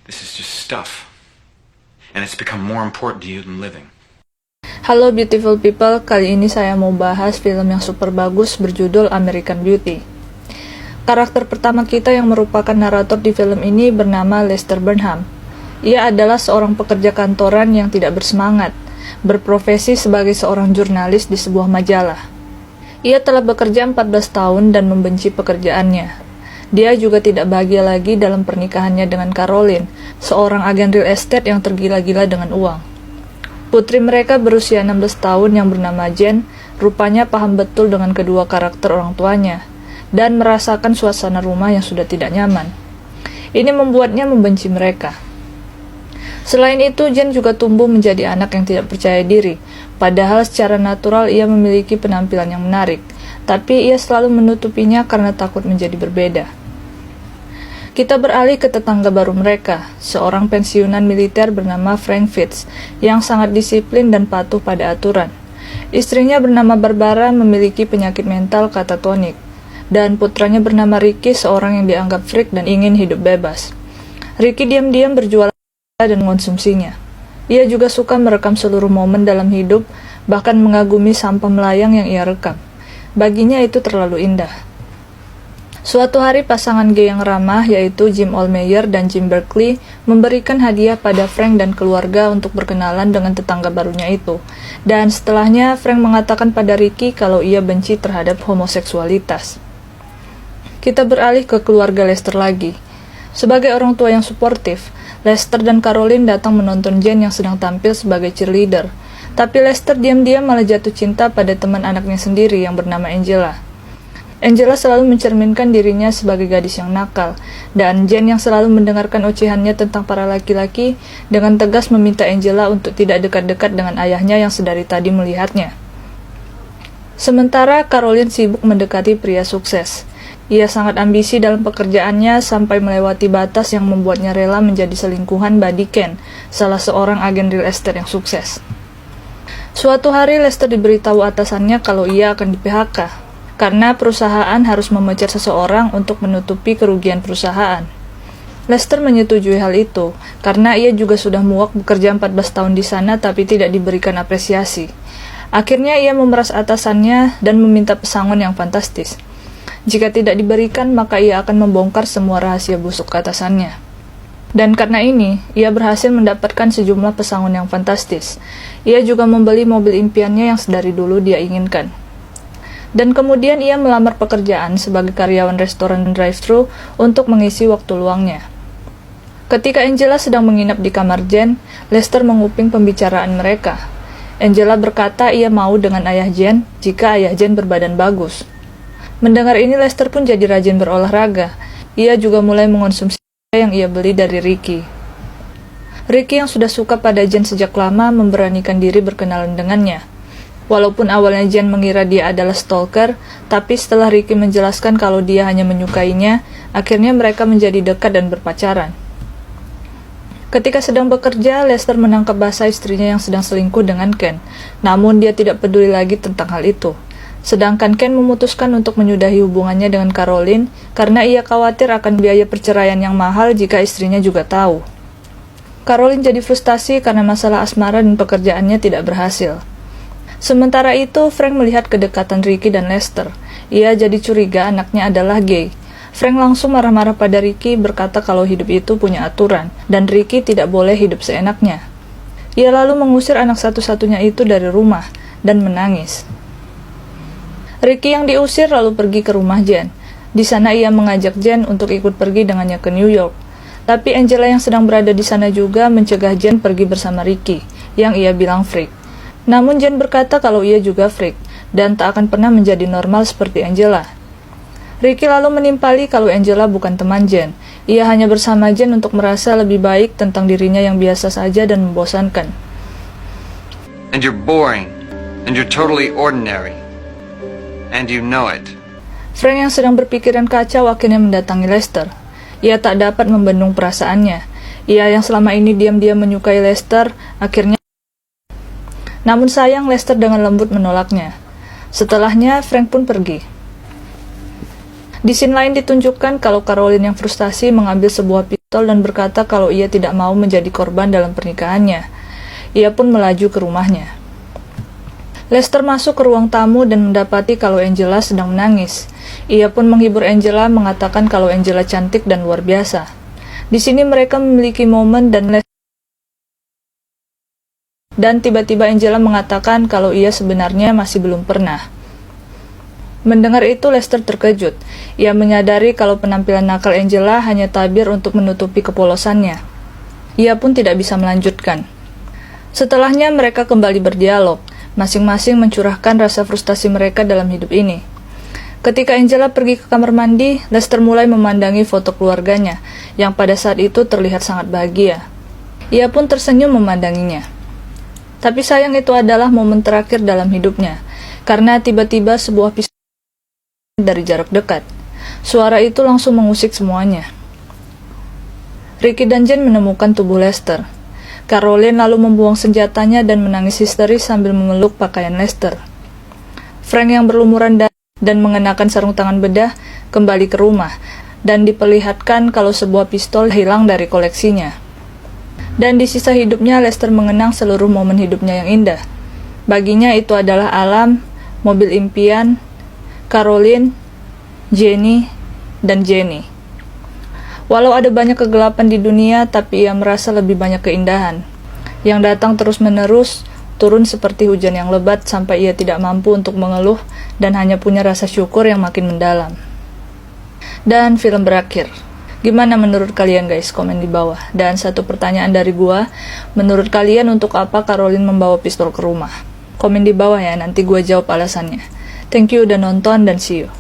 This is just stuff. And it's become more important to you than living. Halo beautiful people, kali ini saya mau bahas film yang super bagus berjudul American Beauty. Karakter pertama kita yang merupakan narator di film ini bernama Lester Burnham. Ia adalah seorang pekerja kantoran yang tidak bersemangat, berprofesi sebagai seorang jurnalis di sebuah majalah. Ia telah bekerja 14 tahun dan membenci pekerjaannya. Dia juga tidak bahagia lagi dalam pernikahannya dengan Caroline, seorang agen real estate yang tergila-gila dengan uang. Putri mereka berusia 16 tahun yang bernama Jen, rupanya paham betul dengan kedua karakter orang tuanya, dan merasakan suasana rumah yang sudah tidak nyaman. Ini membuatnya membenci mereka. Selain itu, Jen juga tumbuh menjadi anak yang tidak percaya diri, padahal secara natural ia memiliki penampilan yang menarik, tapi ia selalu menutupinya karena takut menjadi berbeda. Kita beralih ke tetangga baru mereka, seorang pensiunan militer bernama Frank Fitz, yang sangat disiplin dan patuh pada aturan. Istrinya bernama Barbara memiliki penyakit mental katatonik, dan putranya bernama Ricky, seorang yang dianggap freak dan ingin hidup bebas. Ricky diam-diam berjualan dan mengonsumsinya. Ia juga suka merekam seluruh momen dalam hidup, bahkan mengagumi sampah melayang yang ia rekam. Baginya itu terlalu indah. Suatu hari pasangan gay yang ramah yaitu Jim Olmeyer dan Jim Berkeley memberikan hadiah pada Frank dan keluarga untuk berkenalan dengan tetangga barunya itu. Dan setelahnya Frank mengatakan pada Ricky kalau ia benci terhadap homoseksualitas. Kita beralih ke keluarga Lester lagi. Sebagai orang tua yang suportif, Lester dan Caroline datang menonton Jen yang sedang tampil sebagai cheerleader. Tapi Lester diam-diam malah jatuh cinta pada teman anaknya sendiri yang bernama Angela. Angela selalu mencerminkan dirinya sebagai gadis yang nakal, dan Jen yang selalu mendengarkan ocehannya tentang para laki-laki dengan tegas meminta Angela untuk tidak dekat-dekat dengan ayahnya yang sedari tadi melihatnya. Sementara Caroline sibuk mendekati pria sukses. Ia sangat ambisi dalam pekerjaannya sampai melewati batas yang membuatnya rela menjadi selingkuhan Buddy Ken, salah seorang agen real estate yang sukses. Suatu hari Lester diberitahu atasannya kalau ia akan di-PHK. Karena perusahaan harus memecat seseorang untuk menutupi kerugian perusahaan. Lester menyetujui hal itu, karena ia juga sudah muak bekerja 14 tahun di sana tapi tidak diberikan apresiasi. Akhirnya ia memeras atasannya dan meminta pesangon yang fantastis. Jika tidak diberikan, maka ia akan membongkar semua rahasia busuk atasannya. Dan karena ini, ia berhasil mendapatkan sejumlah pesangon yang fantastis. Ia juga membeli mobil impiannya yang sedari dulu dia inginkan. Dan kemudian ia melamar pekerjaan sebagai karyawan restoran drive-thru untuk mengisi waktu luangnya. Ketika Angela sedang menginap di kamar Jen, Lester menguping pembicaraan mereka. Angela berkata ia mau dengan ayah Jen jika ayah Jen berbadan bagus. Mendengar ini Lester pun jadi rajin berolahraga. Ia juga mulai mengonsumsi yang ia beli dari Ricky. Ricky yang sudah suka pada Jen sejak lama memberanikan diri berkenalan dengannya. Walaupun awalnya Jen mengira dia adalah stalker, tapi setelah Ricky menjelaskan kalau dia hanya menyukainya, akhirnya mereka menjadi dekat dan berpacaran. Ketika sedang bekerja, Lester menangkap basah istrinya yang sedang selingkuh dengan Ken, namun dia tidak peduli lagi tentang hal itu. Sedangkan Ken memutuskan untuk menyudahi hubungannya dengan Caroline karena ia khawatir akan biaya perceraian yang mahal jika istrinya juga tahu. Caroline jadi frustasi karena masalah asmara dan pekerjaannya tidak berhasil. Sementara itu, Frank melihat kedekatan Ricky dan Lester. Ia jadi curiga anaknya adalah gay. Frank langsung marah-marah pada Ricky berkata kalau hidup itu punya aturan, dan Ricky tidak boleh hidup seenaknya. Ia lalu mengusir anak satu-satunya itu dari rumah, dan menangis. Ricky yang diusir lalu pergi ke rumah Jen. Di sana ia mengajak Jen untuk ikut pergi dengannya ke New York. Tapi Angela yang sedang berada di sana juga mencegah Jen pergi bersama Ricky, yang ia bilang freak. Namun Jen berkata kalau ia juga freak, dan tak akan pernah menjadi normal seperti Angela. Ricky lalu menimpali kalau Angela bukan teman Jen. Ia hanya bersama Jen untuk merasa lebih baik tentang dirinya yang biasa saja dan membosankan. And you're boring. And you're totally ordinary. And you know it. Frank yang sedang berpikiran kacau akhirnya mendatangi Lester. Ia tak dapat membendung perasaannya. Ia yang selama ini diam-diam menyukai Lester, akhirnya namun sayang Lester dengan lembut menolaknya. Setelahnya, Frank pun pergi. Di scene lain ditunjukkan kalau Caroline yang frustasi mengambil sebuah pistol pistol dan berkata kalau ia tidak mau menjadi korban dalam pernikahannya. Ia pun melaju ke rumahnya. Lester masuk ke ruang tamu dan mendapati kalau Angela sedang menangis. Ia pun menghibur Angela, mengatakan kalau Angela cantik dan luar biasa. Di sini mereka memiliki momen dan tiba-tiba Angela mengatakan kalau ia sebenarnya masih belum pernah. Mendengar itu, Lester terkejut. Ia menyadari kalau penampilan nakal Angela hanya tabir untuk menutupi kepolosannya. Ia pun tidak bisa melanjutkan. Setelahnya mereka kembali berdialog, masing-masing mencurahkan rasa frustasi mereka dalam hidup ini. Ketika Angela pergi ke kamar mandi, Lester mulai memandangi foto keluarganya, yang pada saat itu terlihat sangat bahagia. Ia pun tersenyum memandanginya. Tapi sayang itu adalah momen terakhir dalam hidupnya, karena tiba-tiba sebuah pistol dari jarak dekat. Suara itu langsung mengusik semuanya. Ricky dan Jane menemukan tubuh Lester. Caroline lalu membuang senjatanya dan menangis histeris sambil memeluk pakaian Lester. Frank yang berlumuran dan mengenakan sarung tangan bedah kembali ke rumah dan diperlihatkan kalau sebuah pistol hilang dari koleksinya. Dan di sisa hidupnya, Lester mengenang seluruh momen hidupnya yang indah. Baginya itu adalah alam, mobil impian, Caroline, Jenny, dan Jenny. Walau ada banyak kegelapan di dunia, tapi ia merasa lebih banyak keindahan, yang datang terus-menerus, turun seperti hujan yang lebat sampai ia tidak mampu untuk mengeluh dan hanya punya rasa syukur yang makin mendalam. Dan film berakhir. Gimana menurut kalian guys? Komen di bawah. Dan satu pertanyaan dari gua, menurut kalian untuk apa Caroline membawa pistol ke rumah? Komen di bawah ya, nanti gua jawab alasannya. Thank you udah nonton dan see you.